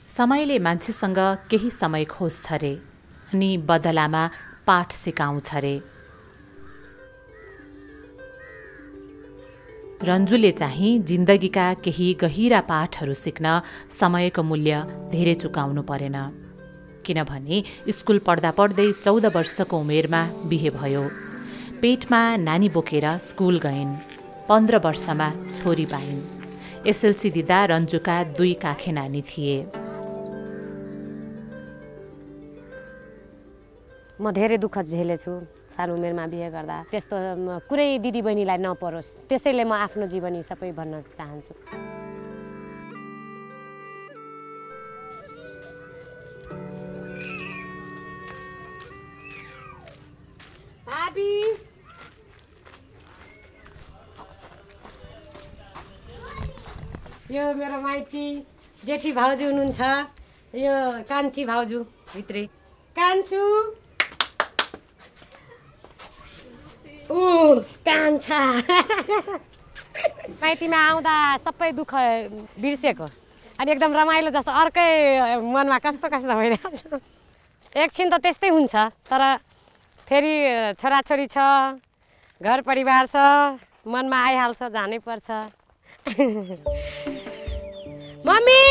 समयले मान्छेसँग केही समय खोज्छ रे अनि बदलामा पाठ सिकाउँछ रे। रन्जुले चाहिँ जिन्दगीका केही गहिरा पाठहरू सिक्न समयको मूल्य धेरै चुकाउनु परेन। किनभने स्कुल पढ्दा पढ्दै 14 वर्षको उमेरमा बिहे भयो। पेटमा नानी बोकेर स्कुल गइन्। 15 वर्षमा छोरी पाइन्। एसएलसी दिँदा रन्जुका 2 काखे नानी थिए। म धेरै दुःख झेलेछु सानो उमेरमा बिहे गर्दा। त्यस्तो कुनै दिदी बहिनीलाई नपरोस्, त्यसैले म आफ्नो जीवनी सबै भन्न चाहन्छु। भाबी यो मेरो माइती जेठी भाउजू हुनुहुन्छ। यो कान्छी भाउजू भित्रै कान्छु। कान्छा माइतीमा आउँदा सबै दुःख बिर्सेको अनि एकदम रमाइलो जस्तो अर्कै मनमा कस्तो कस्तो भइरहेको छ। एकछिन त त्यस्तै हुन्छ, तर फेरि छोराछोरी छ, घर परिवार छ, मनमा आइहाल्छ, जानै पर्छ। मम्मी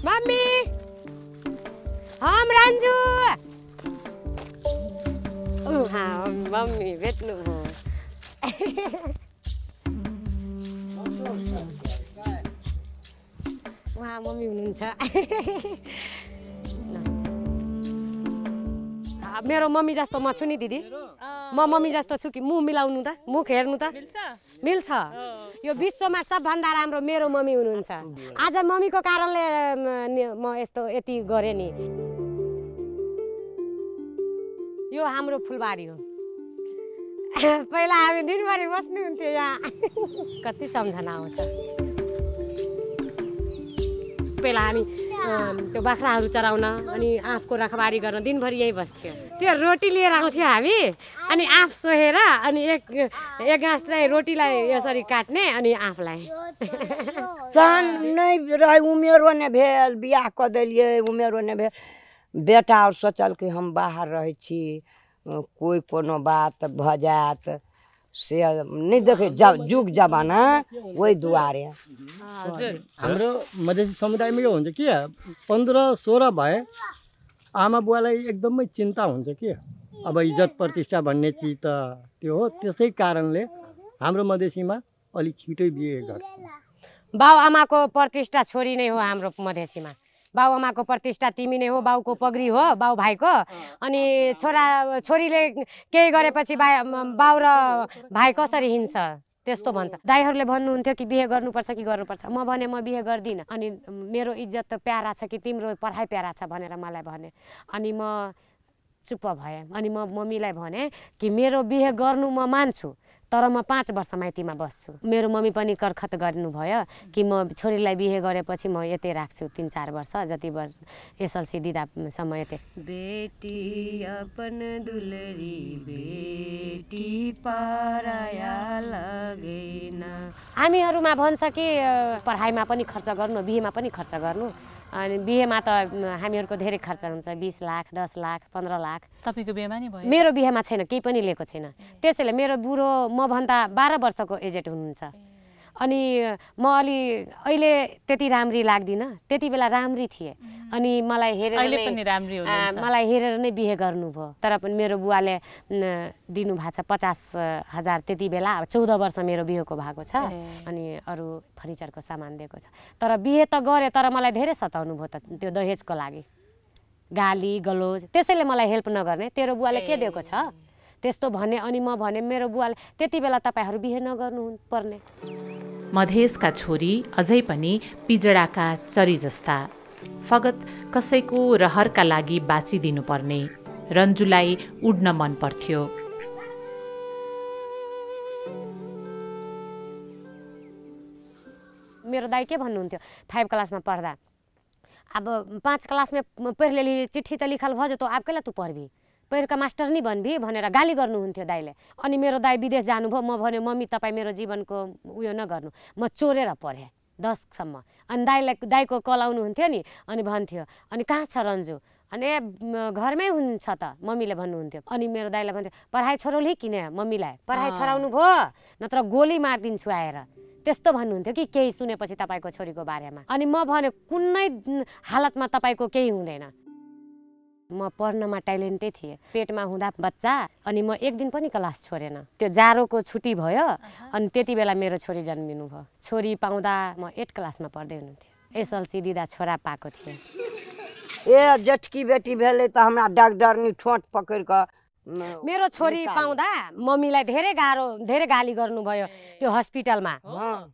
मम्मी हम रन्जु। मम्मी भेट्नु हो। उहाँ मम्मी हुनुहुन्छ। मेरो मम्मी जस्तो म छु नि दिदी। म मम्मी जस्तो छु कि मुख मिलाउनु त, मुख हेर्नु त मिल्छ। यो विश्वमा सबभन्दा राम्रो मेरो मम्मी हुनुहुन्छ। आज मम्मीको कारणले म यति गरेँ नि। यो हाम्रो फुलबारी हो। पहिला हामी दिनभरि बस्नुहुन्थ्यो यहाँ। कति सम्झना आउँछ। पहिला हामी त्यो बाख्राहरू चराउन अनि आँपको रखबारी गर्न दिनभरि यहीँ बस्थ्यो। त्यो रोटी लिएर आउँथ्यो हामी अनि आँप सोहेर अनि एक गाँस चाहिँ रोटीलाई यसरी काट्ने अनि आँपलाई। सन नहीं रहे, उमेरो ने भेल, बियाह क देलिए, उमेरो ने भेल। बेटा और सोचल कि हम बाहर रहे छी, कोई कोनो बात भ जात से नहीं देखे। जुग जमाना वही दुआरे। हाम्रो मधेसी समुदायमा यो हुन्छ कि 15-16 भए आमा बुवालाई एकदमै चिन्ता हुन्छ कि अब इज्जत प्रतिष्ठा भन्ने चिज त त्यो हो। त्यसै कारणले हाम्रो मधेसीमा अलिक छिटै बिहे गर्छ। बाउ आमाको प्रतिष्ठा छोरी नै हो हाम्रो मधेसीमा। बाउ आमाको प्रतिष्ठा तिमी नै हो, बाउको पगरी हो, बाउ भाइको। अनि छोरीले केही गरेपछि बाउ र भाइ कसरी हिँड्छ त्यस्तो भन्छ। दाइहरूले भन्नुहुन्थ्यो कि बिहे गर्नुपर्छ कि गर्नुपर्छ। म भने म बिहे गर्दिनँ। अनि मेरो इज्जत त प्यारा छ कि तिम्रो पढाइ प्यारा छ भनेर मलाई भने। अनि म चुप्प भएँ। अनि म मम्मीलाई भने कि मेरो बिहे गर्नु म मान्छु, तर म 5 वर्ष माइतीमा बस्छु। मेरो मम्मी पनि कर्खत गर्नुभयो कि म छोरीलाई बिहे गरेपछि म यतै राख्छु 3-4 वर्ष, जति वर्ष एसएलसी दिँदासम्म यतै। बेटी अपन दुलरी बेटी पराया लगेन। हामीहरूमा भन्छ कि पढाइमा पनि खर्च गर्नु, बिहेमा पनि खर्च गर्नु। अनि बिहेमा त हामीहरूको धेरै खर्च हुन्छ, 20 लाख, 10 लाख, 15 लाख। तपाईको बिहेमा नि भयो? मेरो बिहेमा छैन, केही पनि लिएको छैन। त्यसैले मेरो बुढो मभन्दा 12 वर्षको एजेड हुनुहुन्छ। अनि म अलि अहिले त्यति राम्री लाग्दिनँ, त्यति बेला राम्री थिएँ। अनि मलाई हेरेर नै बिहे गर्नुभयो। तर पनि मेरो बुवाले दिनुभएको छ 50,000 त्यति बेला। 14 वर्ष मेरो बिहेको भएको छ। अनि अरू फर्निचरको सामान दिएको छ। तर बिहे त गरेँ, तर मलाई धेरै सताउनु भयो त त्यो दहेजको लागि, गाली गलोज। त्यसैले मलाई हेल्प नगर्ने, तेरो बुवाले के दिएको छ त्यस्तो भने। अनि म भने मेरो बुवाले त्यति बेला तपाईहरू बिहे नगर्नु पर्ने। मधेसका छोरी अझै पनि पिजडाका चरी जस्ता, फगत कसैको रहरका लागि बाँचिदिनु पर्ने। रन्जुलाई उड्न मन पर्थ्यो। मेरो दाइ के भन्नुहुन्थ्यो 5 क्लासमा पढ्दा, अब 5 क्लास में पढ़ लेली, चिट्ठी त लिखल भ जतो, अब कैला तू पढ़बी, पढ़ के मास्टर नहीं बनबी भनेर गाली गर्नुहुन्थ्यो दाइले। अनि मेरो दाइ विदेश जानुभयो। म भने मम्मी तपाईँ मेरो जीवनको उयो नगर्नु, म चोरेर पढेँ। 10सम्म। अनि दाइको कल आउनुहुन्थ्यो नि, अनि भन्थ्यो अनि कहाँ छ रन्जु, अनि घरमै हुन्छ त मम्मीले भन्नुहुन्थ्यो। अनि मेरो दाइलाई भन्थ्यो पढाइ छोराउली किन, मम्मीलाई पढाइ छोराउनु भयो नत्र गोली मारिदिन्छु आएर, त्यस्तो भन्नुहुन्थ्यो कि केही सुनेपछि तपाईँको छोरीको बारेमा। अनि म भने कुनै हालतमा तपाईँको केही हुँदैन। म पढ्नमा ट्यालेन्टै थिएँ, पेटमा हुँदा बच्चा, अनि म एक दिन पनि क्लास छोडेन। त्यो जाडोको छुट्टी भयो अनि त्यति बेला मेरो छोरी जन्मिनु भयो। छोरी पाउँदा म 8 क्लासमा पढ्दै हुनुहुन्थ्यो। एसएलसी दिँदा छोरा पाएको थिएँ। ए जेठकी बेटी भेलै त हमरा डाक्टरनी ठोट पकड़ क मेरो छोरी पाउँदा मम्मीलाई धेरै गाली गर्नुभयो त्यो हस्पिटलमा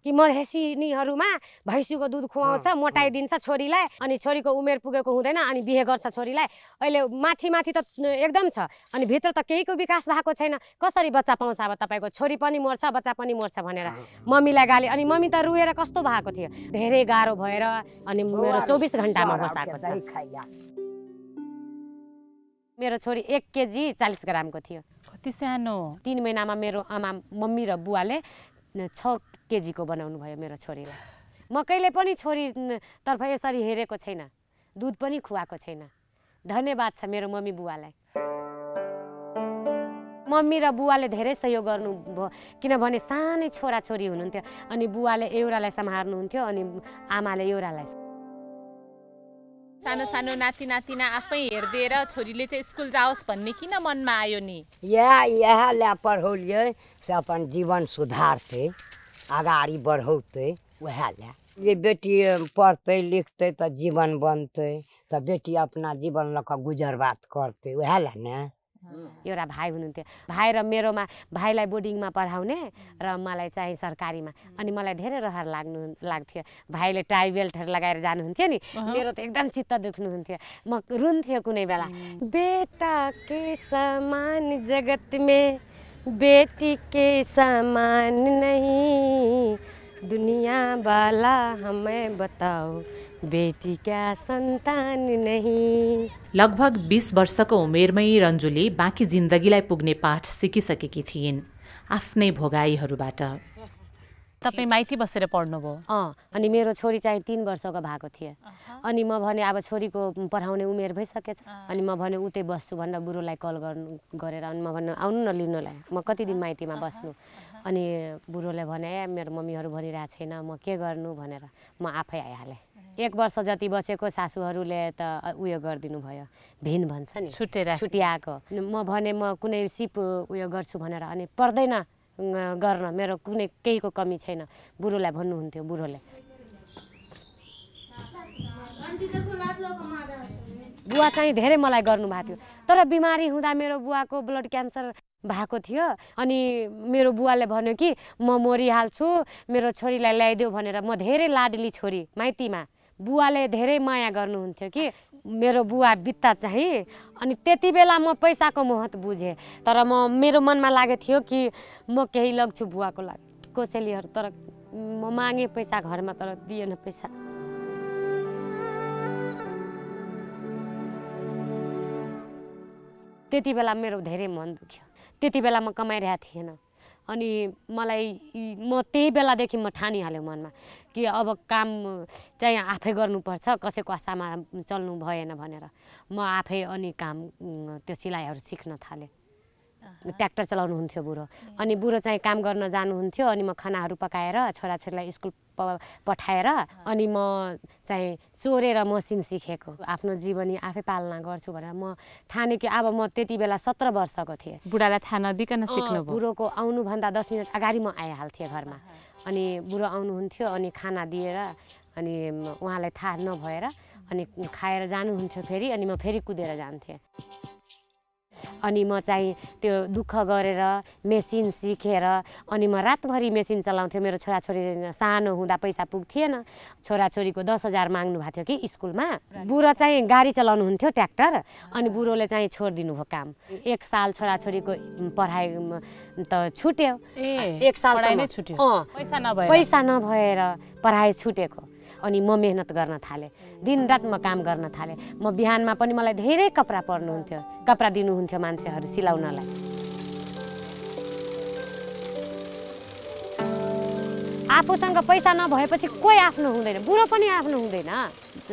कि मधेसीनीहरूमा भैँसीको दुध खुवाउँछ, मोटाइदिन्छ छोरीलाई, अनि छोरीको उमेर पुगेको हुँदैन अनि बिहे गर्छ छोरीलाई। अहिले माथि त एकदम छ अनि भित्र त केहीको विकास भएको छैन, कसरी बच्चा पाउँछ अब तपाईँको, छोरी पनि मर्छ बच्चा पनि मर्छ भनेर मम्मीलाई गाली। अनि मम्मी त रुएर कस्तो भएको थियो, धेरै गाह्रो भएर अनि मेरो 24 घण्टामा बसाएको छ। मेरो छोरी 1 केजी 40 ग्रामको थियो। कति सानो। 3 महिनामा मेरो आमा मम्मी र बुवाले 6 केजीको बनाउनु भयो मेरो छोरीलाई। म कहिले पनि छोरी तर्फ यसरी हेरेको छैन, दुध पनि खुवाएको छैन। धन्यवाद छ मेरो मम्मी बुवालाई। मम्मी र बुवाले धेरै सहयोग गर्नुभयो, किनभने सानै छोराछोरी हुनुहुन्थ्यो अनि बुवाले एउटालाई सम्हार्नुहुन्थ्यो अनि आमाले एउटालाई। सानो सानो नाति नातिना आफै हेर्दिएर छोरीले चाहिँ स्कुल जाओस् भन्ने किन मनमा आयो नि? यह ला पढ़ौलिए से अपन जीवन सुधारते, आगाड़ी बढ़ौते, वह ला। ये बेटी पढ़ते लिखते तो जीवन बनते, तो बेटी अपना जीवन लक गुजर बात करते, वह ला न। एउटा भाइ हुनुहुन्थ्यो, भाइ र मेरोमा भाइलाई बोर्डिङमा पढाउने र मलाई चाहिँ सरकारीमा। अनि मलाई धेरै रहर लाग्थ्यो। भाइले टाई बेल्टहरू लगाएर जानुहुन्थ्यो नि, मेरो त एकदम चित्त दुख्नुहुन्थ्यो, म रुन्थ्यो कुनै बेला। बेटा के समान जगत में बेटी के समान नहीं, दुनिया वाला हमें बताओ बेटी क्या संतान नहीं। लगभग 20 वर्षको उमेरमै रन्जुले बाँकी जिन्दगीलाई पुग्ने पाठ सिकिसकेकी थिइन् आफ्नै भोगाईहरूबाट। तपाईँ माइती बसेर पढ्नुभयो? अनि मेरो छोरी चाहिँ 3 वर्षको भएको थिए। अनि म भने अब छोरीको पढाउने उमेर भइसकेछ, अनि म भने उतै बस्छु भनेर बुढोलाई कल गरेर अनि म भन्नु आउनु न लिनुलाई, म कति दिन माइतीमा बस्नु। अनि बुढोले भने मेरो मम्मीहरू भनिरहेको छैन, म के गर्नु भनेर म आफै आइहालेँ। 1 वर्ष जति बसेको सासूहरूले त उयो गरिदिनु भयो, भिन भन्छ नि, छुट्याएको। म भने म कुनै सिप उयो गर्छु भनेर, अनि पर्दैन गर्न, मेरो कुनै केहीको कमी छैन बुढोलाई भन्नुहुन्थ्यो। बुढोले बुवा चाहिँ धेरै मलाई गर्नुभएको थियो, तर बिमारी हुँदा मेरो बुवाको ब्लड क्यान्सर भएको थियो। अनि मेरो बुवाले भन्यो कि म मरिहाल्छु, मेरो छोरीलाई ल्याइदेऊ भनेर। म धेरै लाडली छोरी माइतीमा, बुवाले धेरै माया गर्नुहुन्थ्यो कि मेरो बुवा बित्ता चाहिँ। अनि त्यति बेला म पैसाको महत्त्व बुझेँ, तर मेरो मनमा लागेको थियो कि म केही लग्छु बुवाको लागि कोसेलीहरू, तर म मागेँ पैसा घरमा तर दिएन पैसा। त्यति बेला मेरो धेरै मन दुख्यो, त्यति बेला म कमाइरहेको थिएन। अनि म त्यही बेलादेखि म ठानिहालेँ मनमा कि अब काम चाहिँ आफै गर्नुपर्छ, कसैको आशामा चल्नु भएन भनेर म आफै अनि काम त्यो सिलाइहरू सिक्न थालेँ। ट्र्याक्टर चलाउनुहुन्थ्यो बुढो, अनि बुढो चाहिँ काम गर्न जानुहुन्थ्यो, अनि म खानाहरू पकाएर छोराछोरीलाई स्कुल पठाएर अनि म चाहिँ चोरेर मसिन सिकेको, आफ्नो जीवनी आफै पालना गर्छु भनेर म ठाने कि अब म त्यति बेला 17 वर्षको थिएँ। बुढालाई थाहा नदिकन सिक्नुभयो? बुढोको आउनुभन्दा 10 मिनट अगाडि म आइहाल्थेँ घरमा। अनि बुढो आउनुहुन्थ्यो, अनि खाना दिएर अनि उहाँलाई थाहा नभएर अनि खाएर जानुहुन्थ्यो फेरि, अनि म फेरि कुदेर जान्थेँ। अनि म चाहिँ त्यो दुःख गरेर मेसिन सिकेर अनि म रातभरि मेसिन चलाउँथेँ। मेरो छोराछोरी सानो हुँदा पैसा पुग्थेन, छोराछोरीको 10,000 माग्नु भएको थियो कि स्कुलमा। बुढो चाहिँ गाडी चलाउनुहुन्थ्यो ट्र्याक्टर, अनि बुढोले चाहिँ छोडिदिनु भयो काम। 1 साल छोराछोरीको पढाइ त छुट्यो, 1 साल नै छुट्यो, पैसा नभएर पढाइ छुटेको। अनि म मेहनत गर्न थालेँ, दिनरात म काम गर्न थालेँ। म बिहानमा पनि मलाई धेरै कपडा पर्नुहुन्थ्यो, कपडा दिनुहुन्थ्यो मान्छेहरू सिलाउनलाई। आफूसँग पैसा नभएपछि कोही आफ्नो हुँदैन, बुढो पनि आफ्नो हुँदैन।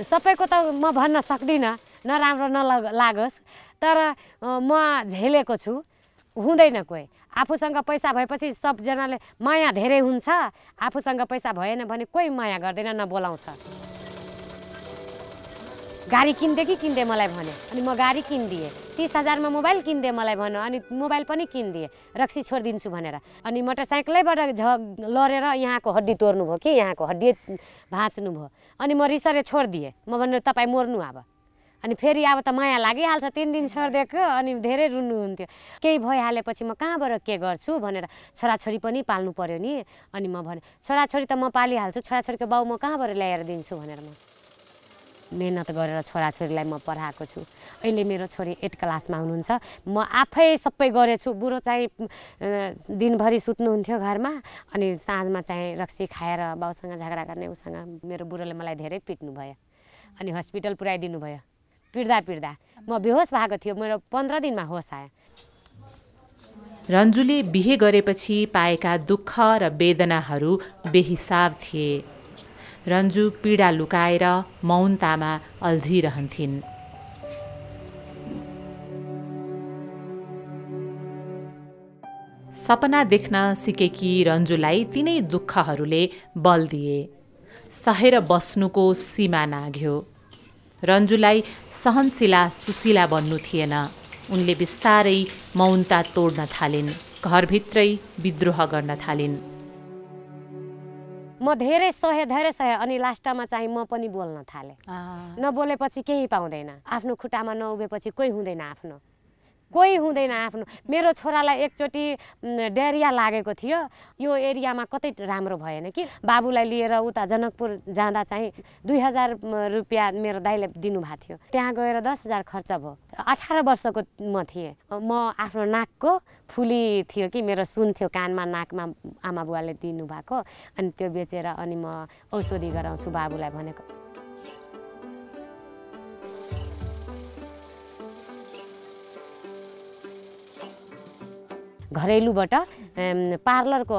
सबैको त म भन्न सक्दिनँ, नराम्रो नलागोस्, तर म झेलेको छु, हुँदैन कोही। आफूसँग पैसा भएपछि सबजनाले माया धेरै हुन्छ, आफूसँग पैसा भएन भने कोही माया गर्दैन, नबोलाउँछ। गाडी किन्दे कि किन्दे मलाई भन्यो, अनि म गाडी किनिदिएँ। 30,000 मा मोबाइल किनिदिएँ मलाई भन्यो, अनि मोबाइल पनि किनिदिएँ, रक्सी छोडिदिन्छु भनेर। अनि मोटरसाइकलैबाट लडेर यहाँको हड्डी तोड्नु भयो कि यहाँको हड्डी भाँच्नु भयो। अनि म रिसले छोडिदिएँ, म भन्नु तपाईँ मर्नु अब। अनि फेरि अब त माया लागिहाल्छ, 3 दिन छोडिदिएको, अनि धेरै रुनुहुन्थ्यो। केही भइहालेपछि म कहाँबाट के गर्छु भनेर छोराछोरी पनि पाल्नु पर्यो नि। अनि म भने छोराछोरी त म पालिहाल्छु, छोराछोरीको बाउ म कहाँबाट ल्याएर दिन्छु भनेर म मेहनत गरेर छोराछोरीलाई म पढाएको छु। अहिले मेरो छोरी 8 क्लासमा हुनुहुन्छ। म आफै सबै गरेछु। बुढो चाहिँ दिनभरि सुत्नुहुन्थ्यो घरमा, अनि साँझमा चाहिँ रक्सी खाएर बाउसँग झगडा गर्ने, उसँग मेरो बुढोले मलाई धेरै पिट्नु भयो, अनि हस्पिटल पुर्याइदिनु भयो। पिट्दा म बेहोस भएको थियो, मेरो 15 दिनमा होस आयो। रन्जुले बिहे गरेपछि पाएका दुःख र वेदनाहरू बेहिसाब थिए। रन्जु पीडा लुकाएर मौनतामा अल्झिरहन्थिन्। सपना देख्न सिकेकी रन्जुलाई तिनै दुःखहरूले बल दिए। सहेर बस्नुको सीमा नाघ्यो। रन्जुलाई सहनशीला सुशीला बन्नु थिएन। उनले बिस्तारै मौनता तोड्न थालिन्, घरभित्रै विद्रोह गर्न थालिन्। म धेरै सहे, अनि लास्टमा चाहिँ म पनि बोल्न थालेँ। नबोलेपछि केही पाउँदैन, आफ्नो खुट्टामा नउभेपछि कोही हुँदैन आफ्नो, कोही हुँदैन आफ्नो। मेरो छोरालाई एकचोटि डायरिया लागेको थियो, यो एरियामा कतै राम्रो भएन कि, बाबुलाई लिएर उता जनकपुर जाँदा चाहिँ 2,000 रुपियाँ मेरो दाइले दिनुभएको थियो। त्यहाँ गएर 10,000 खर्च भयो। 18 वर्षको म थिएँ। म आफ्नो नाकको फुली थियो कि, मेरो सुन थियो कानमा, नाकमा आमा बुवाले दिनुभएको, अनि त्यो बेचेर अनि म औषधि गराउँछु बाबुलाई भनेको। घरेलुबाट पार्लरको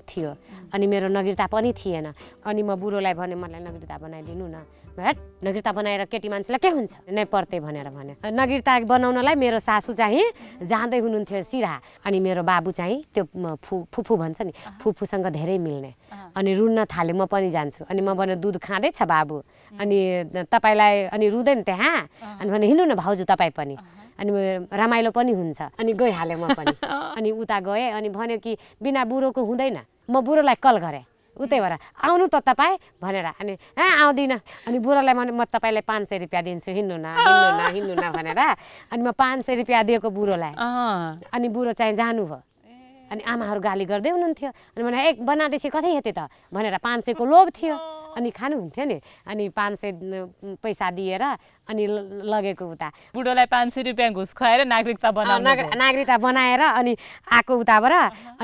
थियो, अनि मेरो नगृता पनि थिएन। अनि म बुढोलाई भने मलाई नगृता बनाइदिनु न। नगृता बनाएर केटी मान्छेलाई के हुन्छ नै पर्ते भनेर भने। नगृता बनाउनलाई मेरो सासू चाहिँ जाँदै हुनुहुन्थ्यो सिराहा, अनि मेरो बाबु चाहिँ त्यो फुफू भन्छ नि, फुफूसँग धेरै मिल्ने। अनि रुन्न थाले, म पनि जान्छु। अनि म भने दुध खाँदैछ बाबु, अनि तपाईँलाई, अनि रुँदैन त्यहाँ, अनि भने हिँड्नु न भाउजू तपाईँ पनि, अनि रमाइलो पनि हुन्छ। अनि गइहालेँ म पनि। अनि उता गएँ, अनि भन्यो कि बिना बुढोको हुँदैन। म बुढोलाई कल गरेँ उतैबाट, आउनु त तपाईँ भनेर। अनि आउँदिनँ। अनि बुढोलाई म तपाईँलाई 500 रुपियाँ दिन्छु, हिँड्नु न भनेर। अनि म 500 रुपियाँ दिएको बुढोलाई। अनि बुढो चाहिँ जानुभयो। अनि आमाहरू गाली गर्दै हुनुहुन्थ्यो। अनि भने एक बनाएपछि कतै हेते त भनेर 500 को लोभ थियो, अनि खानुहुन्थ्यो नि। अनि 500 पैसा दिएर अनि लगेको उता। बुढोलाई 500 रुपियाँ घुस खुवाएर नागरिकता बनाएर अनि आएको उताबाट।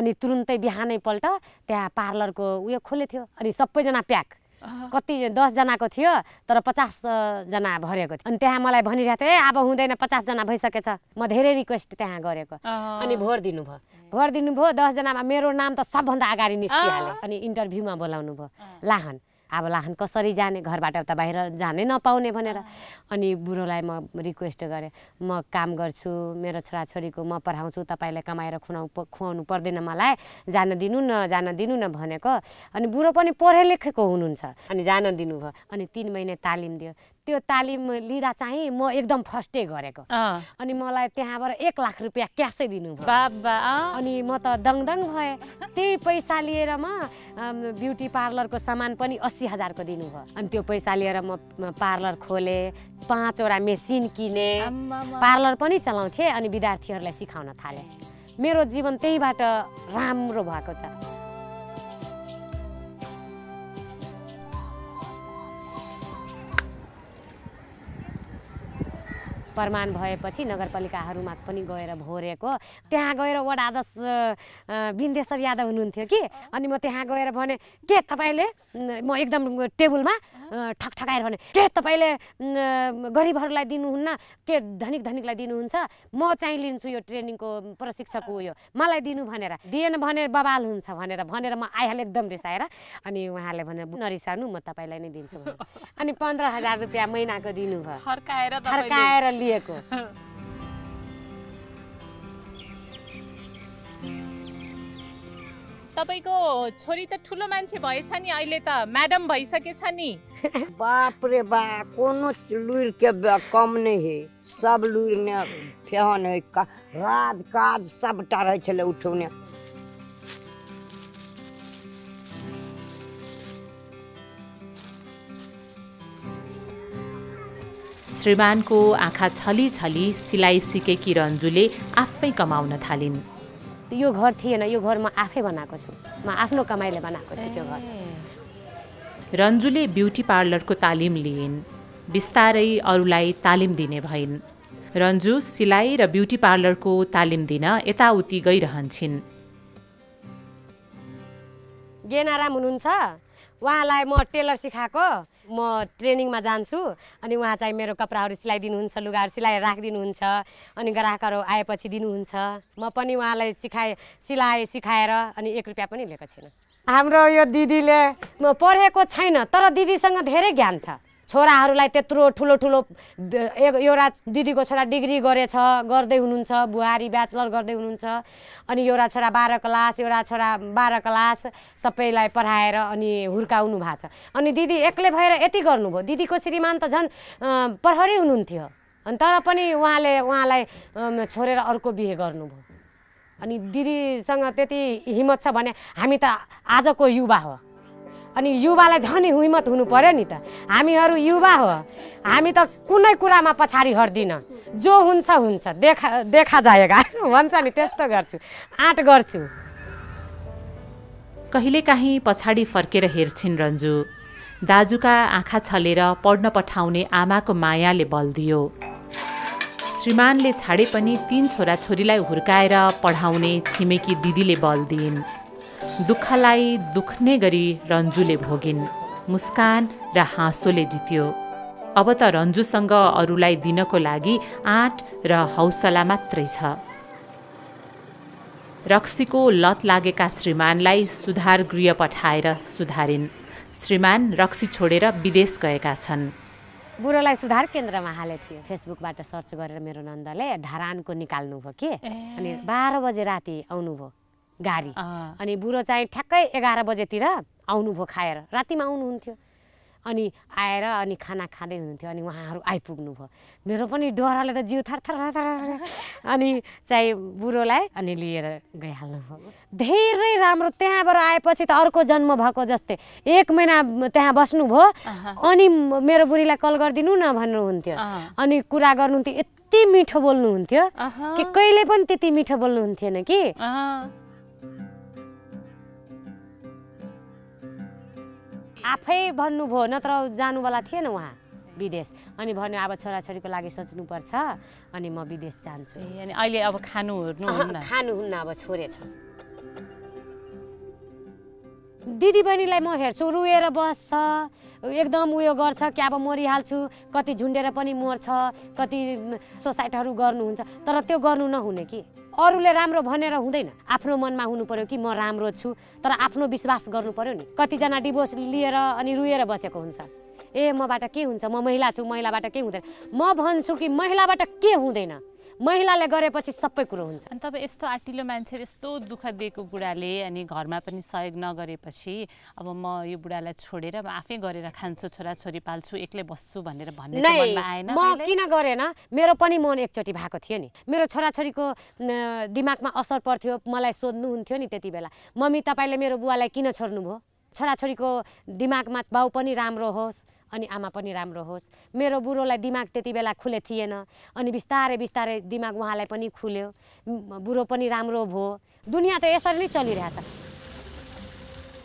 अनि तुरुन्तै बिहानैपल्ट त्यहाँ पार्लरको उयो खोले थियो, अनि सबैजना प्याक। कति 10 जनाको थियो, तर 50 जना भरेको थियो। अनि त्यहाँ मलाई भनिरहेको थियो, अब हुँदैन, 50 जना भइसकेछ। म धेरै रिक्वेस्ट त्यहाँ गरेको। अनि भोट दिनुभयो 10 जनामा। मेरो नाम त सबभन्दा अगाडि निस्किहाल्यो। अनि इन्टरभ्यूमा बोलाउनु भयो। लाहन, अब लाहन कसरी जाने, घरबाट त बाहिर जानै नपाउने भनेर। अनि बुढोलाई म रिक्वेस्ट गरेँ, म काम गर्छु, मेरो छोराछोरीको म पढाउँछु, तपाईँले कमाएर खुवाउनु पर्दैन मलाई, जान दिनु न भनेको। अनि बुढो पनि पढे लेखेको हुनुहुन्छ, अनि जान दिनुभयो। अनि 3 महिना तालिम दियो। त्यो तालिम लिँदा चाहिँ म एकदम फर्स्टै गरेको। अनि मलाई त्यहाँबाट 1 लाख रुपियाँ क्यासै दिनुभयो। अनि म त दङदङ भएँ। त्यही पैसा लिएर म ब्युटी पार्लरको सामान पनि 80,000 को दिनुभयो। अनि त्यो पैसा लिएर म पार्लर खोलेँ, 5 वटा मेसिन किने, पार्लर पनि चलाउँथेँ, अनि विद्यार्थीहरूलाई सिकाउन थालेँ। मेरो जीवन त्यहीबाट राम्रो भएको छ। प्रमाण भएपछि नगरपालिकाहरूमा पनि गएर भोरेको। त्यहाँ गएर वडा अध्यक्ष बिन्देश्वर यादव हुनुहुन्थ्यो कि, अनि म त्यहाँ गएर भने के तपाईँले, म एकदम टेबलमा ठकठकाएर भने के तपाईँले गरिबहरूलाई दिनुहुन्न, के धनिक धनिकलाई दिनुहुन्छ, म चाहिँ लिन्छु यो ट्रेनिङको प्रशिक्षकको उयो, मलाई दिनु भनेर दिएन भने बवाल हुन्छ भनेर म आइहालेँ एकदम रिसाएर। अनि उहाँले भने नरिसाउनु, म तपाईँलाई नै दिन्छु अनि 15,000 रुपियाँ महिनाको दिनुभयो, फर्काएर लिएको। तपाईको छोरी त ठुलो मान्छे भएछ नि, अहिले त म्याडम भइसकेछ नि। बाप रे बाप, कोनो लुर के कम नहीं है, सब लुर ने फेहन है, राज काज सबटा रहे छले उठौने। श्रीमानको आँखा छली छली सिलाइ सिकेकी रन्जुले आफै कमाउन थालिन्। यो घर थिएन, यो घर म आफै बनाएको छु, म आफ्नो कमाइले बनाएको छु त्यो घर। रन्जुले ब्युटी पार्लरको तालिम लिइन्, बिस्तारै अरूलाई तालिम दिने भइन्। रन्जु सिलाइ र ब्युटी पार्लरको तालिम दिन यताउति गइरहन्छन्। गेनाराम हुनुहुन्छ, उहाँलाई म टेलर सिकाएको, म ट्रेनिङमा जान्छु, अनि उहाँ चाहिँ मेरो कपडाहरू सिलाइदिनुहुन्छ, लुगाहरू सिलाएर राखिदिनुहुन्छ, अनि ग्राहकहरू आएपछि दिनुहुन्छ। म पनि उहाँलाई सिकाएर अनि 1 रुपियाँ पनि लिएको छैन। हाम्रो यो दिदीले पढेको छैन, तर दिदीसँग धेरै ज्ञान छ। छोराहरूलाई त्यत्रो ठुलो एउटा दिदीको छोरा डिग्री गर्दै हुनुहुन्छ, बुहारी ब्याचलर गर्दै हुनुहुन्छ, अनि एउटा छोरा 12 क्लास, एउटा छोरा 12 क्लास, सबैलाई पढाएर अनि हुर्काउनु भएको छ। अनि दिदी एक्लै भएर यति गर्नुभयो। दिदीको श्रीमान त झन् प्रहरी हुनुहुन्थ्यो, अनि तर पनि उहाँलाई छोडेर अर्को बिहे गर्नुभयो। अनि दिदीसँग त्यति हिम्मत छ भने हामी त आजको युवा हो, अनि युवालाई झन् हिम्मत हुनु पर्यो नि त। हामीहरू युवा हो, हामी त कुनै कुरामा पछाडि हट्दिन, जो हुन्छ हुन्छ, देखा जाएगा भन्छ नि, त्यस्तो गर्छु, आँट गर्छु। कहिलेकाहीँ पछाडि फर्केर हेर्छिन् रन्जु। दाजुका आँखा छलेर पढ्न पठाउने आमाको मायाले बल दियो। श्रीमानले छाडे पनि 3 छोराछोरीलाई हुर्काएर पढाउने छिमेकी दिदीले बल दिइन्। दुःखलाई दुख्ने गरी रन्जुले भोगिन्, मुस्कान र हाँसोले जित्यो। अब त रन्जुसँग अरूलाई दिनको लागि आँट र हौसला मात्रै छ। रक्सीको लत लागेका श्रीमानलाई सुधार गृह पठाएर सुधारिन्। श्रीमान रक्सी छोडेर विदेश गएका छन्। बुढोलाई सुधार केन्द्रमा हाले थियो, फेसबुकबाट सर्च गरेर मेरो नन्दले ढरानको निकाल्नु भयो कि, अनि 12 बजे राति आउनुभयो गाडी, अनि बुढो चाहिँ ठ्याक्कै 11 बजेतिर आउनुभयो खाएर, रातिमा आउनुहुन्थ्यो, अनि आएर अनि खाना खाँदै हुनुहुन्थ्यो, अनि उहाँहरू आइपुग्नु भयो। मेरो पनि डरले त जिउ थरथर अनि चाहिँ बुढोलाई अनि लिएर गइहाल्नु भयो। धेरै राम्रो, त्यहाँबाट आएपछि त अर्को जन्म भएको जस्तै 1 महिना त्यहाँ बस्नुभयो, अनि मेरो बुढीलाई कल गरिदिनु न भन्नुहुन्थ्यो, अनि कुरा गर्नुहुन्थ्यो, यति मिठो बोल्नुहुन्थ्यो कि कहिले पनि त्यति मिठो बोल्नुहुन्थेन कि। आफै भन्नुभयो, नत्र जानुभला थिएन उहाँ विदेश, अनि भन्यो अब छोराछोरीको लागि सोच्नुपर्छ, अनि म विदेश जान्छु। अनि अहिले अब खानुहुन्न अब छोडेछ। दिदी बहिनीलाई म हेर्छु, रुएर बस्छ, एकदम उयो गर्छ कि अब मरिहाल्छु, कति झुन्डेर पनि मर्छ, कति सोसाइटीहरू गर्नुहुन्छ, तर त्यो गर्नु नहुने कि। अरूले राम्रो भनेर हुँदैन, आफ्नो मनमा हुनु पर्यो कि म राम्रो छु, तर आफ्नो विश्वास गर्नु पर्यो नि। कतिजना डिभोर्स लिएर अनि रुएर बसेको हुन्छ, मबाट के हुन्छ, म महिला छु, महिलाबाट के हुँदैन। म भन्छु कि महिलाबाट के हुँदैन, महिलाले गरेपछि सबै कुरो हुन्छ। अनि तपाईँ यस्तो आटिलो मान्छे, यस्तो दुःख दिएको बुढाले अनि घरमा पनि सहयोग नगरेपछि अब म यो बुढालाई छोडेर म आफै गरेर खान्छु, छोराछोरी पाल्छु, एक्लै बस्छु भनेर भन्ने चाहिँ मनमा आएन? म किन गरेन, मेरो पनि मन एकचोटि भएको थियो नि। मेरो छोराछोरीको दिमागमा असर पर्थ्यो, मलाई सोध्नुहुन्थ्यो नि त्यति बेला, मम्मी तपाईँले मेरो बुवालाई किन छोड्नुभयो? छोराछोरीको दिमागमा बाउ पनि राम्रो होस् अनि आमा पनि राम्रो होस्। मेरो बुढोलाई दिमाग त्यति बेला खुले थिएन, अनि बिस्तारै बिस्तारै दिमाग उहाँलाई पनि खुल्यो, बुढो पनि राम्रो भयो। दुनियाँ त यसरी नै चलिरहेछ।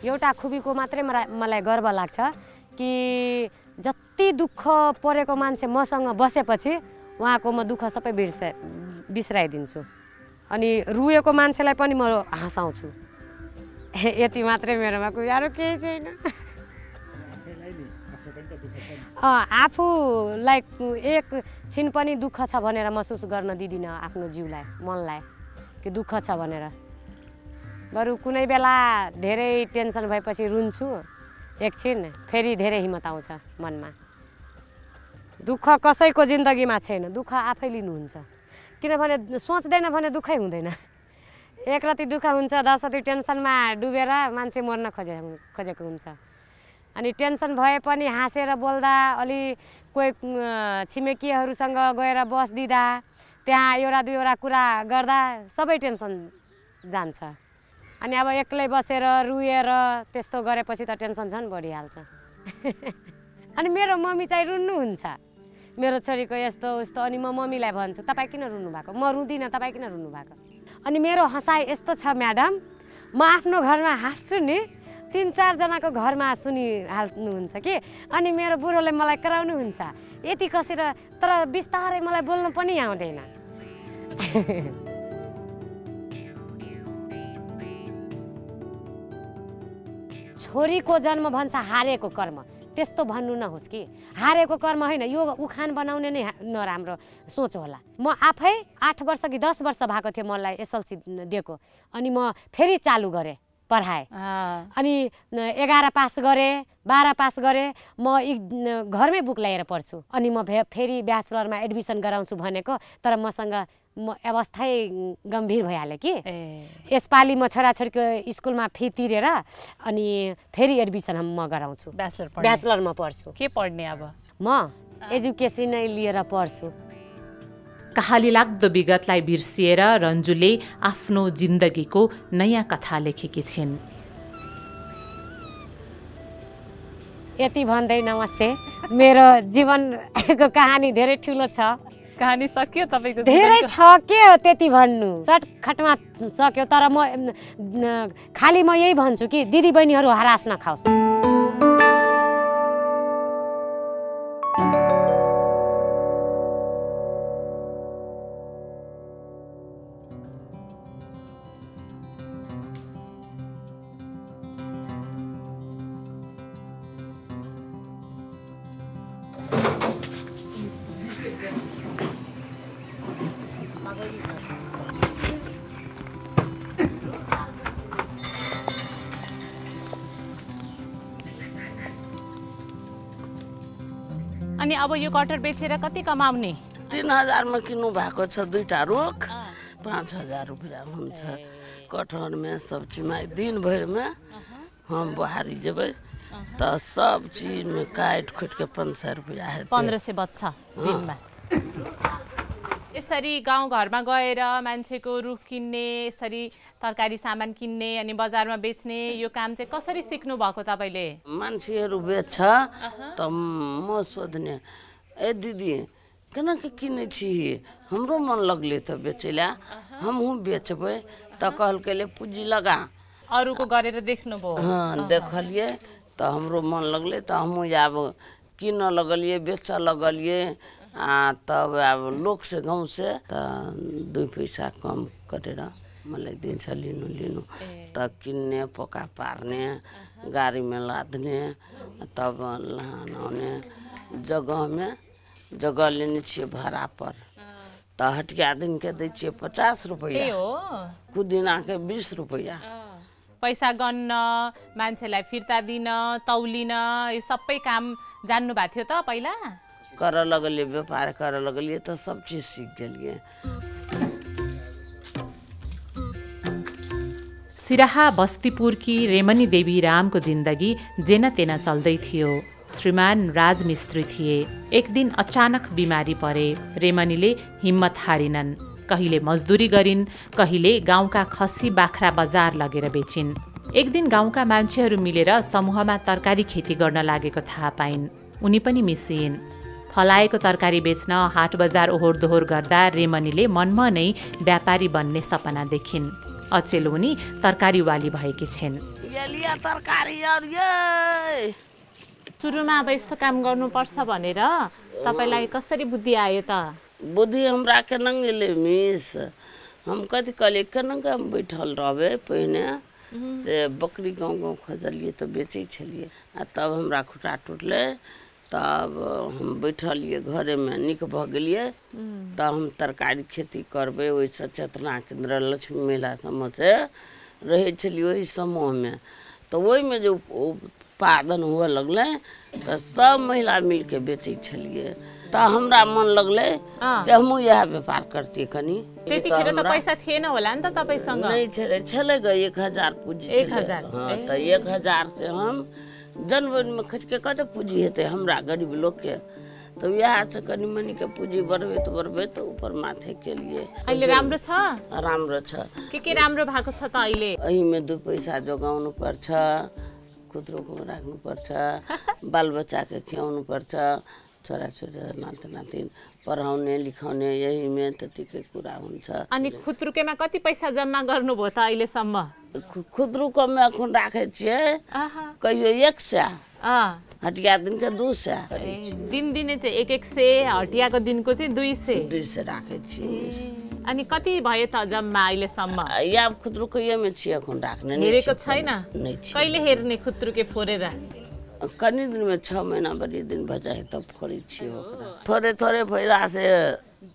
एउटा खुबीको मात्रै मलाई गर्व लाग्छ कि जति दुःख परेको मान्छे मसँग बसेपछि उहाँको म दुःख सबै बिर्साइदिन्छु अनि रुएको मान्छेलाई पनि म हँसाउँछु। यति मात्रै मेरोमा अरू केही छैन। आफूलाई एक छिन पनि दुःख छ भनेर महसुस गर्न दिदिनँ आफ्नो जिउलाई मनलाई कि दुःख छ भनेर। बरु कुनै बेला धेरै टेन्सन भएपछि रुन्छु एकछिन, फेरि धेरै हिम्मत आउँछ मनमा। दुःख कसैको जिन्दगीमा छैन, दुःख आफै लिनुहुन्छ। किनभने सोच्दैन भने दुःखै हुँदैन। एक राति दुःख हुन्छ, 10 राति टेन्सनमा डुबेर मान्छे मर्न खोजेको हुन्छ। अनि टेन्सन भए पनि हाँसेर बोल्दा, अलि कोही छिमेकीहरूसँग गएर बस्दिँदा, त्यहाँ एउटा दुईवटा कुरा गर्दा सबै टेन्सन जान्छ। अनि अब एक्लै बसेर रुएर त्यस्तो गरेपछि त टेन्सन झन् बढिहाल्छ। अनि मेरो मम्मी चाहिँ रुन्नुहुन्छ, मेरो छोरीको यस्तो उस्तो। अनि म मम्मीलाई भन्छु, तपाईँ किन रुनु भएको? म रुँदिनँ, तपाईँ किन रुनु भएको? अनि मेरो हँसाइ यस्तो छ म्याडम, म आफ्नो घरमा हाँस्छु नि, 3-4 जनाको घरमा सुनिहाल्नुहुन्छ कि। अनि मेरो बुढोले मलाई कराउनुहुन्छ यति कसेर, तर बिस्तारै मलाई बोल्न पनि आउँदैन। छोरीको जन्म भन्छ हारेको कर्म, त्यस्तो भन्नु नहोस् कि। हारेको कर्म होइन, यो उखान बनाउने नै नराम्रो सोच होला। म आफै 8 वर्ष कि 10 वर्ष भएको थियो मलाई एसएलसी दिएको, अनि म फेरि चालु गरेँ पढाएँ। अनि 11 पास गरेँ, 12 पास गरेँ। म घरमै बुक ल्याएर पढ्छु। अनि म फेरि ब्याचलरमा एडमिसन गराउँछु भनेको, तर मसँग अवस्थै गम्भीर भइहाल्यो कि। यसपालि म छोराछोरीको स्कुलमा फी तिरेर अनि फेरि एडमिसन म गराउँछु। ब्याचलरमा पढ्छु। के पढ्ने अब? म एजुकेसनै लिएर पढ्छु। कहाली लाग्दो विगतलाई बिर्सिएर रन्जुले आफ्नो जिन्दगीको नयाँ कथा लेखेकी छिन्। यति भन्दै नमस्ते। मेरो जीवनको कहानी धेरै ठुलो छ। कहानी सक्यो तपाईको? धेरै छ, के हो त्यति भन्नु, सर्टकटमा सक्यो। तर म खालि म यही भन्छु कि दिदी बहिनीहरू हरास नखाओस्। अनि अब यो कटहर बेचेर कति कमाउने? 3000 मा किन्नु भएको छ 2टा रुख, 5000 रुपैयाँ हुन्छ। कटहरमा सब्जी में दिन भर में हम बहारी जब तो सब चीज में काट खोट के 500 रुपैयाँ है। 1500 बच्छ दिनमा। यसरी गाउँघरमा गएर मान्छेको रुख किन्ने, यसरी तरकारी सामान किन्ने अनि बजारमा बेच्ने यो काम चाहिँ कसरी सिक्नु भएको तपाईले? मान्छेहरू बेच्छ त म सोध्ने, ए दिदी किन के किने छी, हमरो मन लगले तो बेचेला, हम बेचबे त कहलके पूंजी लगा। अरूको गरेर देख्नु भयो? हाँ देखलिए तो हमरो मन लगले तो हम अब किन लगलिए, बेच लगलिए। तब अब लोग से गाँव से त 2 पैसा कम करेर मलाई दिन्छ लिनु त किन्ने, पका पार्ने, गाड़ी में लादने, तब लाने जगह लेने छे भाड़ा पर त हटिया दिन के दै छे 50 रुपैयाँ, कुदिना के 20 रुपैयाँ। पैसा गन्न, मान्छेलाई फिर्ता दिन, तौलिन, यो सबै काम जान्नु भएको थियो त पहिला? कर लगलिए, व्यापार कर लगलिए तो सब चीज सीख गलिए। सिराहा बस्तीपुरकी रेमनी देवी रामको जिन्दगी जेना तेना चल्दै थियो। श्रीमान राजमिस्त्री थिए। एक दिन अचानक बिमारी परे। रेमनीले हिम्मत हारिनन्। कहिले मजदुरी गरिन्, कहिले गाउँका खसी बाख्रा बजार लगेर बेचिन्। एक दिन गाउँका मान्छेहरू मिलेर समूहमा तरकारी खेती गर्न लागेको थाहा पाइन्। उनी पनि मिसिन्। फलाएको तरकारी बेच्न हाट बजार ओहोर दोहोर गर्दा रेमनीले मनमा नै व्यापारी बन्ने सपना देखिन्। अचेल उनी तरकारीवाली भएकी छिन्। सुरुमा अब यस्तो काम गर्नुपर्छ भनेर तपाईलाई कसरी बुद्धि आयो त? बुद्धि हमरा के नंग ले मिस हम कथी कहलिए केना के हम बैठल रहबे पहिने से बकरी गाँव खजलिए तो बेचे छलिए आ तब हमरा खुटा टूटले तब हम बैठलिए घरे में निक भ गेलिए तब हम तरकारी खेती करबे ओइसे चेतना केंद्र लक्ष्मी मेला समूह से रहे छलिए ओहि समूह में तो ओहि में जो उत्पादन हुए लगले तो सब महिला मिल के बेचे छलिए तो हमरा मन लगले से हमहू यह व्यापार करती कनी त्यतिखेर त पैसा थिएन होला नि त तपाईसँग नहीं छले गए 1000 पूंजी 1000 हाँ तो 1000 से हम जनवरी में खच के कते पूंजी हेते हमरा गरीब लोग के तो यहाँ से कनी मनी के पूंजी बढ़बे तो ऊपर माथे के लिए अहिले राम्रो छ राम्रो छ के राम्रो भएको छ त अहिले अही में 2 पैसा जोगाउनु पर्छ खुद्रोको राख्नु पर्छ बाल बच्चा के खियाउनु पर्छ छोरा छोरी नाति नातिन पढाउने लिखाउने यही में त्यतिकै कुरा हुन्छ अनि खुद्रुकेमा कति पैसा जम्मा गर्नुभयो त अहिलेसम्म खुद्रुको में अखन राखे छियै कहियो 100 हटिया दिन के 200 दिन दिने चाहिँ 100 हटियाको दिनको चाहिँ 200 राखे छियै अनि कति भयो त जम्मा अहिलेसम्म या खुद्रुको में छियै अखन राख्ने हेरेको छैन नहीं कहिले हेर्ने खुद्रुके फोरेर कनी दिन में 6 महीना बड़ी दिन बजाए तब फोड़ी छियै ओकरा थोड़े थोड़े फायदा से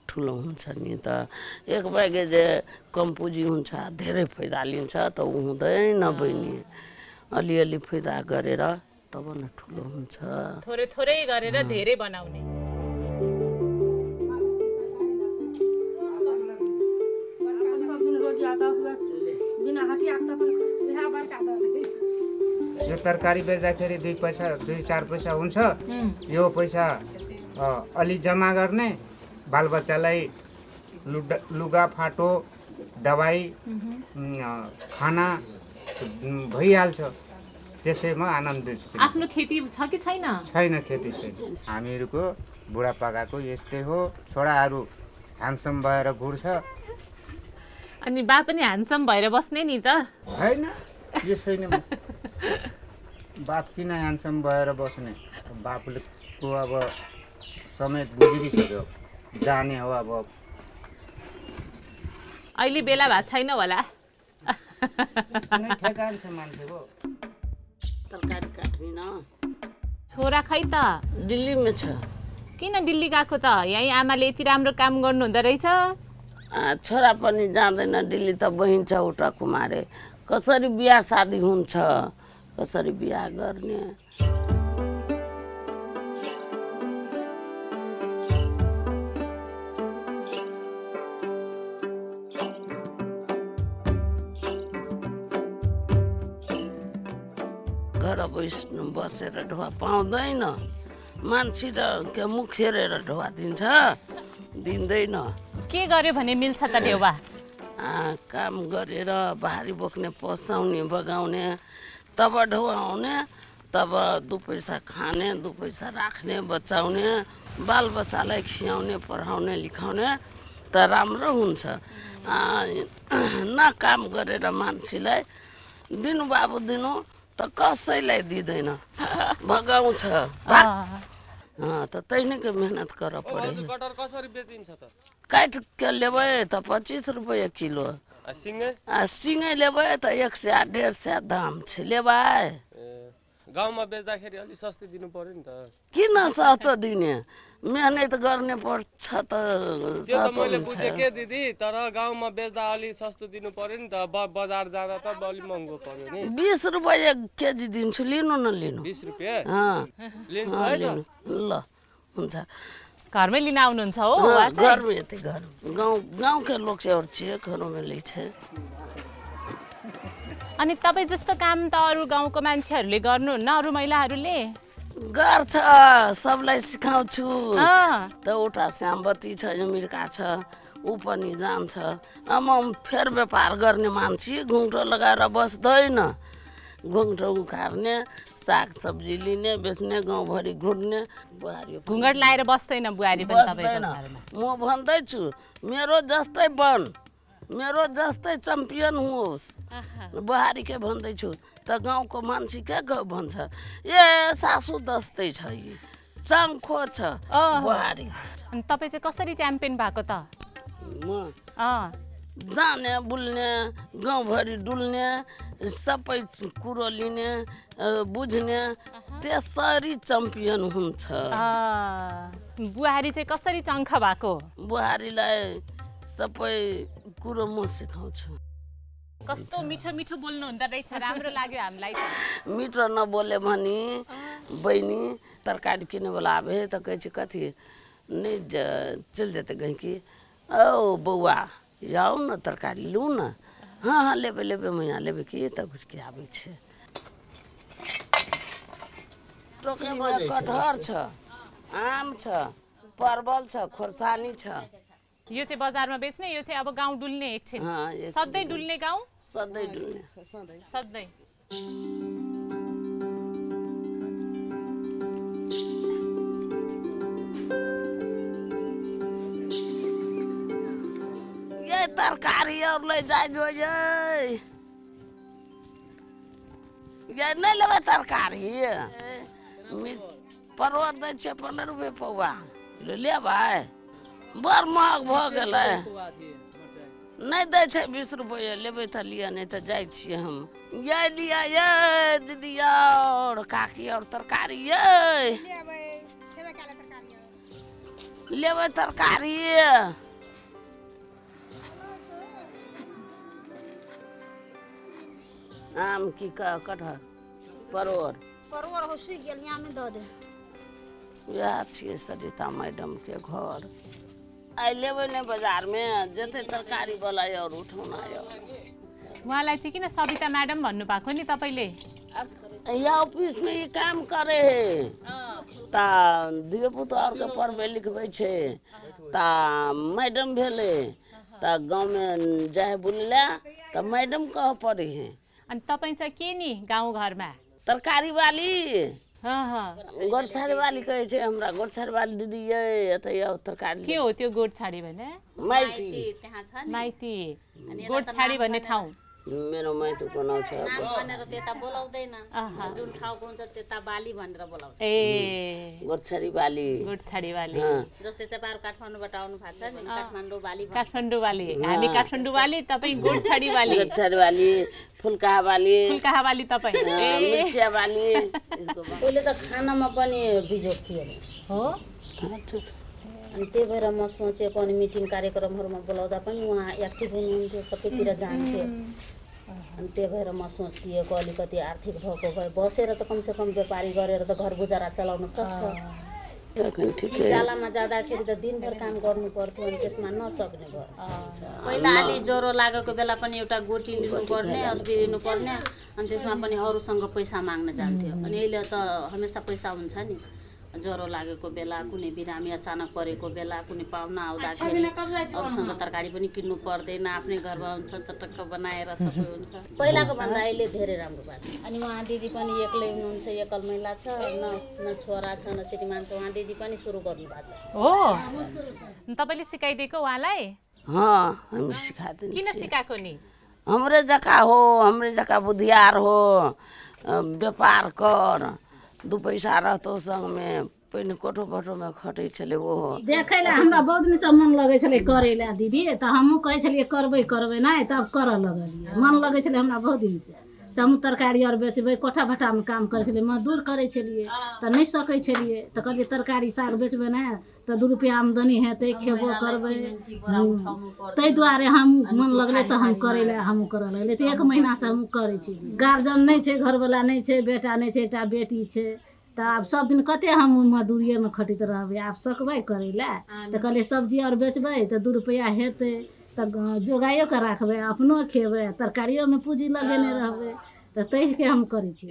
ठुलो हुन्छ नि त एक बैगे जे कम पुँजी हुन्छ धेरै फायदा लिन्छ त उ हुँदैन बहिनी अलिअलि फायदा गरेर तब न ठुलो हुन्छ थोरै थोरै गरेर धेरै बनाउने यो तरकारी बेच्दाखेरि 2-4 पैसा हुन्छ यो पैसा अलि जम्मा गर्ने बालबच्चालाई लुगा फाटो दबाई खाना भइहाल्छ त्यसैमा आनन्द छु आफ्नो खेती छ कि छैन छैन खेती छैन हामीहरूको बुढापाकाको यस्तै हो छोराहरू ह्यान्डसम भएर घुर्छ अनि बा पनि ह्यान्डसम भएर बस्ने नि त हैन यो छैन बाप किन ह्यान्डसम भएर बस्ने बापले को अब समेत बुझिसक्यो जाने हो अब अहिले बेला भए छैन होला ठेकान छ मान्छेको तरकारी काट्ने न छोरा खै त दिल्ली में छ किन दिल्ली गएको त यही आमाले यति राम्रो काम गर्नु हुँदो रहेछ छोरा पनि जाँदैन दिल्ली त बहिन छ उटा कुमारे कसरी बिहा शादी हुन्छ कसरी बिहा गर्ने घर बसेर ढोवा पाउँदैन मान्छे र के मुख सेरेर ढोवा दिँदैन के गर्यो भने मिल्छ त देउबा काम गरेर भारी बोक्ने पसाउने बगाउने तब ढोवाउने तब 2 पैसा खाने 2 पैसा राख्ने बचाउने बाल बच्चालाई खियाउने पढाउने लिखाउने त राम्रो हुन्छ न काम गरेर मान्छेलाई दिनु बाबु दिनु त कसैलाई दिँदैन भगाउँछ त तैनकै मेहनत गर पर्यो कटर कसरी बेचिन्छ त काट के लेबै त 25 रुपैयाँ किलो सिंगै लेबै त 100 150 दाम छ लेबै गाउँमा बेच्दाखेरि अलि सस्तै दिनु पर्यो नि त किन सस्तो दिने मेहनत गर्ने पर्छ त त्यो त मैले बुझे के दिदी तर गाउँमा बेच्दा अलि सस्तो दिनु पर्यो नि त बजार जाँदा त अलि महँगो पर्यो नि 20 रुपैयाँ केजी दिन्छु लिनु न लिनु 20 रुपैयाँ लिन्छु है ल हुन्छ घरमै लिन आउनुहुन्छ हो घरमै यति घर गाउँ के लोग से और छिए घरों में लै छे अनि तपाईँ जस्तो काम त अरू गाउँको मान्छेहरूले गर्नुहुन्न अरू महिलाहरूले गर्छ सबलाई सिकाउँछु त उठा श्यामवती छ अमेरिका छ ऊ पनि जान्छ म फेर व्यापार गर्ने मान्छे घुङ्टो लगाएर बस्दैन घुङ्टो उखार्ने साग सब्जी लिने बेच्ने गाउँभरि घुर्ने बुहारी घुङ्गट लाएर बस्दैन बुहारी पनि बस्दैन म भन्दैछु मेरो जस्तै बन मेरो जस्तै च्याम्पियन होस् बुहारी के भन्दैछु त गाउँको मान्छे के भन्छ ए सासू जस्तै छ चङ्खो छ बुहारी। अनि तपाईँ चाहिँ कसरी च्याम्पियन भएको त? म जाने बुल्ने गाउँभरि डुल्ने सबै कुरो लिने बुझ्ने त्यसरी च्याम्पियन हुन्छ। बुहारी चाहिँ कसरी चङ्ख भएको? बुहारीलाई सबै कुरो म सिकाउँछु। कस्तो मिठो मिठो बोल्नु हुँदो रहेछ, राम्रो लाग्यो हामीलाई। मिठो नबोले भने बहिनी तरकारी किने वाला आवे तो कहे कथी नहीं चल जाते कहीं की ओ बउआ जाओ न तरकारी लू न। हाँ हाँ लेबे लेबे मैं यहाँ लेबे की तब कुछ के आवे छे। टोकरी में कटहर छ, आम छ, परवल छ, खोर्सानी छ। यो चाहिँ बजारमा बेच्ने, यो चाहिँ अब गाउँ डुल्ने एकछिन। सधैँ डुल्ने गाउँ? सधैँ डुल्ने। सधैँ। ये तरकारी और ले जाए जो ये नहीं लेवे तरकारी मिर्च परवर दे 15 रुपये पौवा ले भाई बड़ महग भ गेलै नहीं दे 20 रुपये लेबै त लिया नहीं तो जाए छियै हम। ये लिया ये दीदी और काकी और तरकारी ये लेबै तरकारी। आम की कटहर परवर हो सुख गेल यहाँ में दे दे। यह छियै सरिता मैडम के घर। आई लेबै ने बाजार में जते तरकारी वाला और उठाउना यो। उहाँलाई चाहिँ किन सबिता म्याडम भन्नु भएको नि तपाईले? यहाँ ऑफिस में ये काम करे है ता दियो पुतहर के पढ़बे लिखबे छे ता मैडम भेले ता गांव में जाए बुलला ता मैडम कह पड़े है। अनि तपाईं चाहिँ के नि गाउँ घरमा? तरकारी वाली। हाँ गोठछाड़ी वाली कहे छे हमरा। गोठछाड़ी वाली दीदी ये अत यो तरकारी के हो त्यो गोठछाड़ी भने? माइती त्यहाँ छ नि माइती गोठछाड़ी भन्ने ठाउँ। मेरो माइती को नाम छ नाम भनेर त्यता बोलाउँदैन, जुन ठाउँको हुन्छ त्यता बाली भनेर बोलाउँछ। ए गोठछाड़ी वाली। गोठछाड़ी वाली जस्तै तपाईहरु काठमाडौँबाट आउनु भएको छ नि, काठमाडौँ बाली। काठमाडौँ वाली हामी काठमाडौँ वाली, तपाईं गोठछाड़ी वाली। गोठछाड़ी वाली फुलकाहा वाली। फुलकाहा वाली तपाईं। मिर्चिया वाली। पहिले त खानामा पनि बिजोग थियो हो। अनि त्यही भएर म सोचेको अनि मिटिङ कार्यक्रमहरुमा बोलाउँदा पनि उहाँ एक्टिभ हुनुहुन्थ्यो, सबैतिर जान्थ्यो। अनि त्यही भएर म सोच्दिएको अलिकति आर्थिक भएको भए बसेर त कमसे कम व्यापारी गरेर त घर गुजारा चलाउन सक्छ। जालामा जाँदाखेरि त दिनभर काम गर्नु पर्थ्यो अनि त्यसमा नसक्ने भयो। पहिला अलि ज्वरो लागेको बेला पनि एउटा गोटी दिनुपर्ने, औषधि दिनुपर्ने, अनि त्यसमा पनि अरूसँग पैसा माग्न जान्थ्यो। अनि अहिले त हमेसा पैसा हुन्छ नि। ज्वरो लागेको बेला, कुनै बिरामी अचानक परेको बेला, कुनै पाहुना आउँदाखेरि अरूसँग तरकारी पनि किन्नु पर्दैन, आफ्नै घरमा हुन्छ, चटक्क बनाएर सबै हुन्छ। पहिलाको भन्दा अहिले धेरै राम्रो भएको छ। अनि उहाँ दिदी पनि एक्लै हुनुहुन्छ, एकल महिला छ, न छोरा छ न श्रीमान छ। उहाँ दिदी पनि सुरु गर्नु भएको छ। हो तपाईले सिकाइदिएको उहाँलाई? हाँ हम सिखाते। किन सिकाएको नि? हमरे जका हो, हमरे जका बुद्धियार हो, व्यापार कर, 2 पैसा रहतो संग में पहिने कोठो बठो में खटै छले। वो देखैला हमरा बहुत दिन से मन लगै छले करैला दीदी, त हमहु कहै छलिए करबै नै, तब करऽ लगलिए। मन लगै छले हमरा बहुत दिन से। हमहु तरकारी और बेचबै, कोठा भट्टा में काम करै छलिए, मजदूर करै छलिए त नहीं सकै छलिए। त कहलिए तरकारी साग बेचबै नै त 2 रुपया आमदनी हेतै, खेबो करबै। तै दुआरे हम मन लगले त हम करैला हमहु करऽ लगले। त 1 महीना से हम करै छी। गार्जियन नहीं छै, घरवाला नहीं छै, बेटा नहीं छै, एकटा बेटी छै। त आब सब दिन कते हम मजदूरिये में खटैत रहबै, आब सकबै करैला। त कहलिए सब्जी और बेचबै त 2 रुपया हेतै, त जोगाइयो के राखबै, अपनो खेबै, तरकारियो में पूंजी लगेने रहबै। त तै के हम करै छी।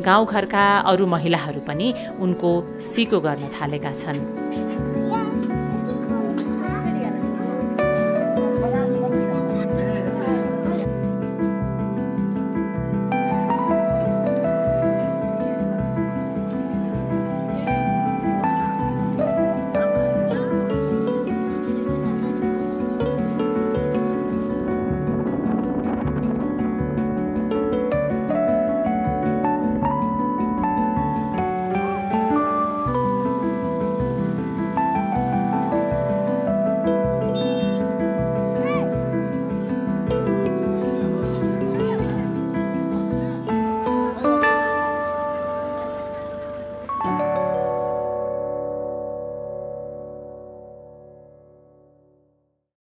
गाउँघरका अरू महिलाहरू पनि उनको सिको गर्न थालेका छन्।